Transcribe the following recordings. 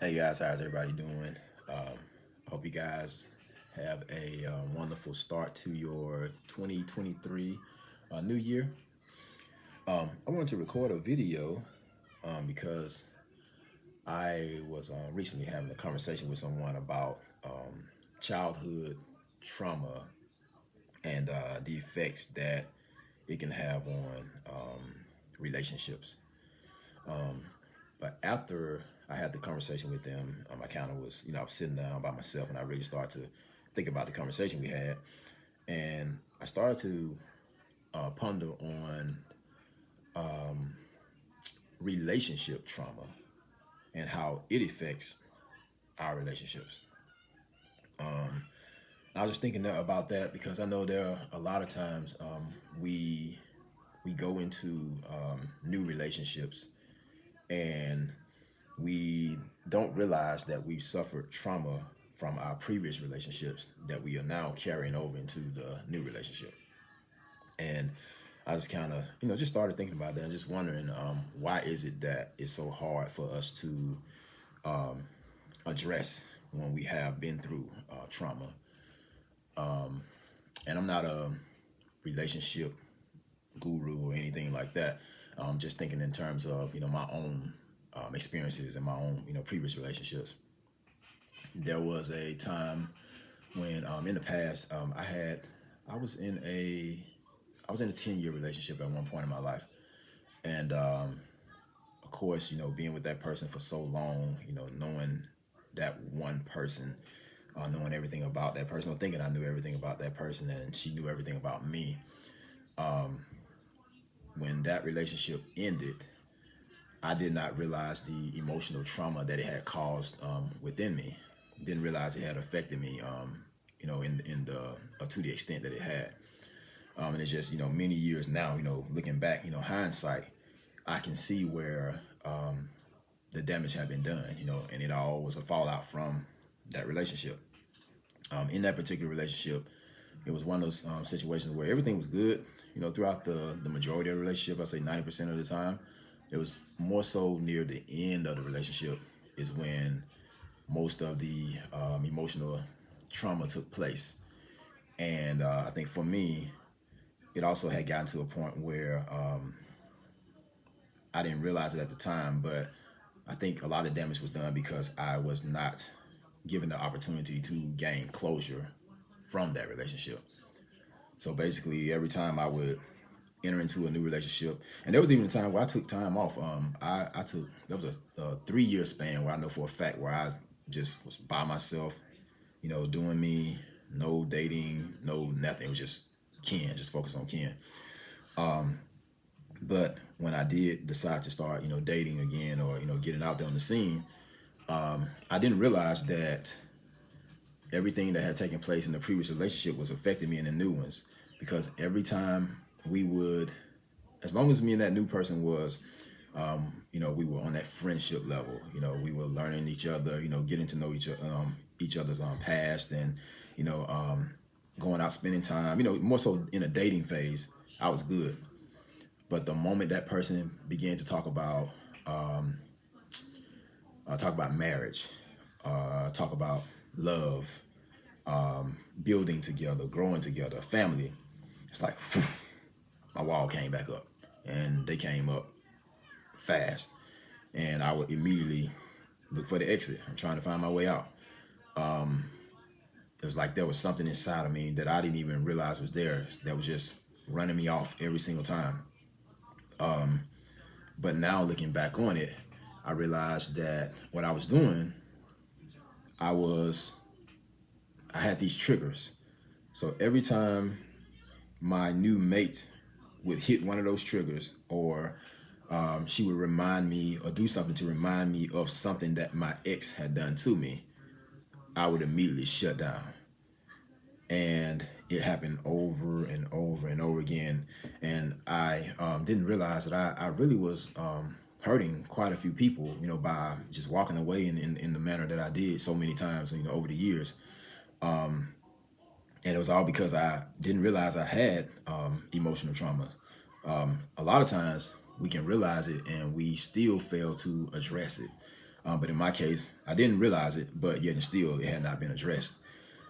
Hey guys, how's everybody doing? Hope you guys have a wonderful start to your 2023 new year. I wanted to record a video because I was recently having a conversation with someone about childhood trauma and the effects that it can have on relationships. But after I had the conversation with them, I kind of was, I was sitting down by myself and I really started to think about the conversation we had. And I started to ponder on relationship trauma and how it affects our relationships. I was just thinking about that because I know there are a lot of times we go into new relationships and we don't realize that we've suffered trauma from our previous relationships that we are now carrying over into the new relationship. And I just kind of, just started thinking about that and just wondering why is it that it's so hard for us to address when we have been through trauma. And I'm not a relationship guru or anything like that. Just thinking in terms of, my own experiences and my own, previous relationships. There was a time when in the past I was in a 10-year relationship at one point in my life. And of course, being with that person for so long, knowing that one person, knowing everything about that person, or thinking I knew everything about that person and she knew everything about me. When that relationship ended, I did not realize the emotional trauma that it had caused within me. Didn't realize it had affected me, in the to the extent that it had. And it's just, many years now, looking back, hindsight, I can see where the damage had been done, and it all was a fallout from that relationship. In that particular relationship, it was one of those situations where everything was good, throughout the majority of the relationship. I'd say 90% of the time. It was more so near the end of the relationship is when most of the emotional trauma took place. And I think for me, it also had gotten to a point where I didn't realize it at the time, but I think a lot of damage was done because I was not given the opportunity to gain closure from that relationship. So basically, every time I would enter into a new relationship, and there was even a time where I took time off. I took there was a 3 year span where I know for a fact where I just was by myself, doing me, no dating, no nothing. It was just Ken, just focus on Ken. But when I did decide to start, dating again or getting out there on the scene, I didn't realize that everything that had taken place in the previous relationship was affecting me in the new ones. Because every time we would, as long as me and that new person was, we were on that friendship level. We were learning each other, getting to know each other's past, and you know, um, going out, spending time. More so in a dating phase, I was good. But the moment that person began to talk about marriage, talk about love, building together, growing together, family, it's like phew, my wall came back up, and they came up fast, and I would immediately look for the exit. I'm trying to find my way out. It was like there was something inside of me that I didn't even realize was there that was just running me off every single time. But now looking back on it, I realized that what I was doing, I was I had these triggers. So every time my new mate would hit one of those triggers, or she would remind me or do something to remind me of something that my ex had done to me, I would immediately shut down. And it happened over and over and over again. And I didn't realize that I really was hurting quite a few people, by just walking away in the manner that I did so many times, over the years. And it was all because I didn't realize I had emotional traumas. A lot of times we can realize it and we still fail to address it. But in my case, I didn't realize it, but yet and still, it had not been addressed.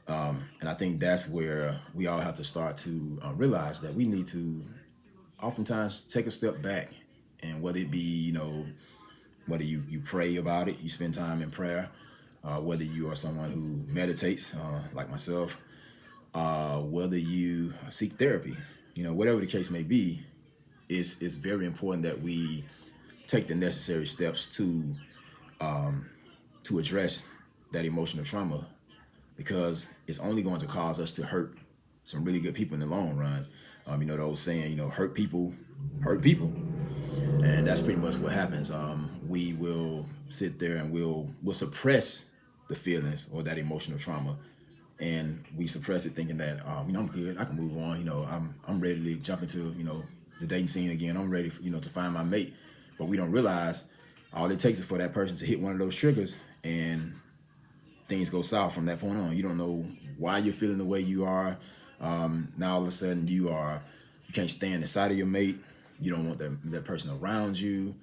And I think that's where we all have to start to realize that we need to oftentimes take a step back, and whether it be, whether you pray about it, you spend time in prayer, whether you are someone who meditates, like myself, whether you seek therapy, whatever the case may be, it's very important that we take the necessary steps to address that emotional trauma, because it's only going to cause us to hurt some really good people in the long run. The old saying, hurt people hurt people, and that's pretty much what happens. We will sit there and we'll suppress the feelings or that emotional trauma, and we suppress it thinking that I'm good, I can move on. I'm ready to jump into the dating scene again. I'm ready for, to find my mate, but we don't realize all it takes is for that person to hit one of those triggers, and things go south from that point on. You don't know why you're feeling the way you are. Now all of a sudden you can't stand the sight of your mate. You don't want that person around you.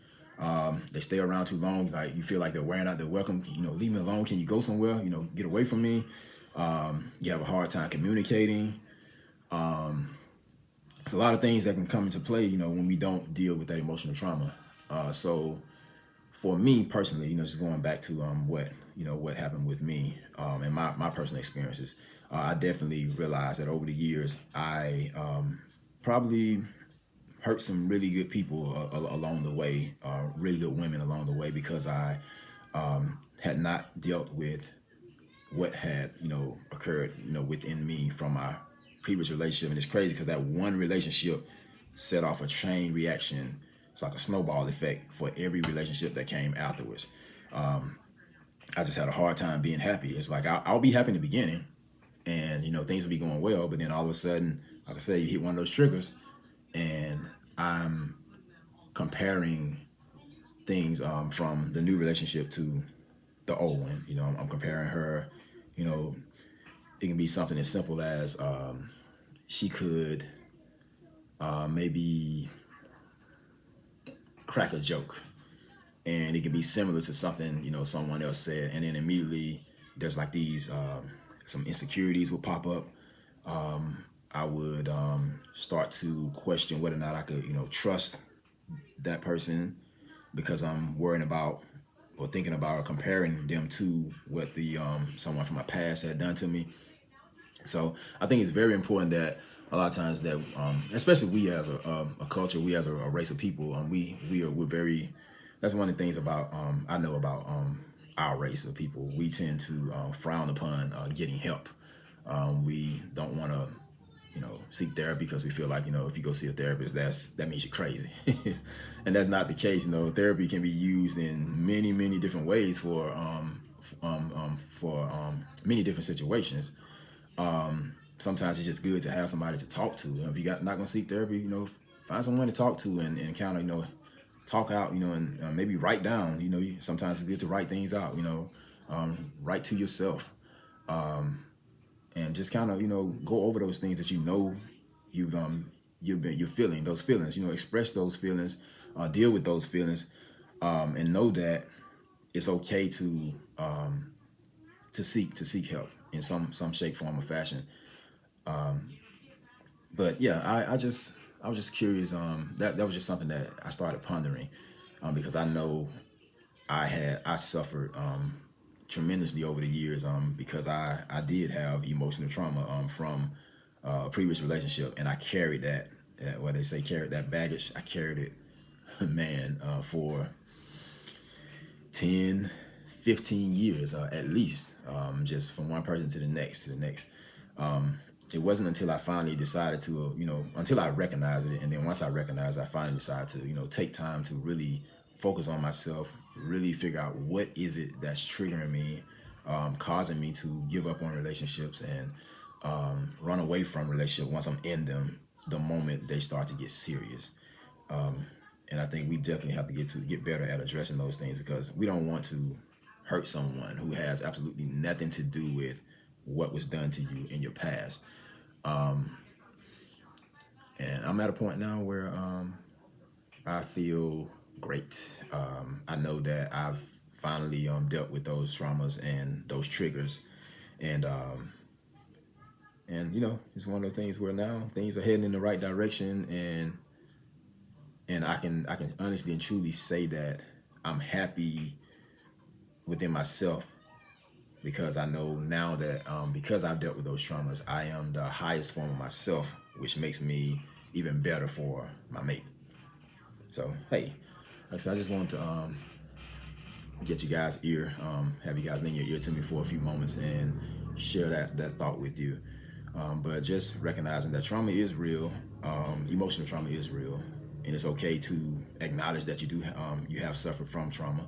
They stay around too long. Like, you feel like they're wearing out their welcome. Leave me alone. Can you go somewhere? Get away from me. You have a hard time communicating. It's a lot of things that can come into play, when we don't deal with that emotional trauma. So for me personally, just going back to what happened with me, and my personal experiences, I definitely realized that over the years I probably hurt some really good people along the way, really good women along the way, because I had not dealt with what had occurred within me from my previous relationship. And it's crazy because that one relationship set off a chain reaction. It's like a snowball effect for every relationship that came afterwards. I just had a hard time being happy. It's like I'll be happy in the beginning, and things will be going well, but then all of a sudden, like I said, you hit one of those triggers, and I'm comparing things from the new relationship to the old one. I'm comparing her. It can be something as simple as she could maybe crack a joke, and it can be similar to something someone else said, and then immediately there's like these some insecurities will pop up. I would start to question whether or not I could trust that person, because I'm worrying about or thinking about or comparing them to what the someone from my past had done to me. So I think it's very important that a lot of times that, especially we as a culture, we as a race of people, we're very. That's one of the things about I know about our race of people. We tend to frown upon getting help. We don't want to, seek therapy, because we feel like if you go see a therapist, that means you're crazy, and that's not the case. Therapy can be used in many different ways for many different situations. Sometimes it's just good to have somebody to talk to. If you're not gonna seek therapy, find someone to talk to, and kind of talk out, and maybe write down. Sometimes it's good to write things out. Write to yourself, and just kind of go over those things that you're feeling those feelings. Express those feelings, deal with those feelings, and know that it's okay to seek help in some shape, form, or fashion. But yeah, I was just curious. That was just something that I started pondering, because I know I suffered tremendously over the years, because I did have emotional trauma from a previous relationship, and I carried that. What they say, carried that baggage. I carried it, man, for 10, 15 years at least, just from one person to the next to the next. It wasn't until I finally decided to, until I recognized it, and then once I recognized it, I finally decided to, take time to really focus on myself, really figure out what is it that's triggering me, causing me to give up on relationships and run away from relationships once I'm in them, the moment they start to get serious. And I think we definitely have to get better at addressing those things, because we don't want to hurt someone who has absolutely nothing to do with what was done to you in your past. And I'm at a point now where I feel great. I know that I've finally dealt with those traumas and those triggers, and it's one of the things where now things are heading in the right direction, and I can honestly and truly say that I'm happy within myself because I know now that because I've dealt with those traumas, I am the highest form of myself, which makes me even better for my mate. So hey, like I said, I just wanted to get you guys' ear, have you guys lend your ear to me for a few moments and share that thought with you. But just recognizing that trauma is real, emotional trauma is real, and it's okay to acknowledge that you have suffered from trauma,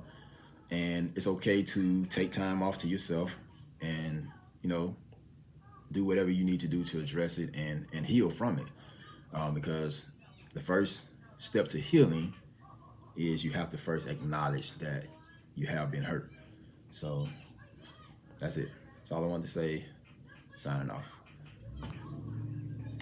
and it's okay to take time off to yourself and you know do whatever you need to do to address it and heal from it, because the first step to healing is you have to first acknowledge that you have been hurt. So that's it. That's all I wanted to say. Signing off.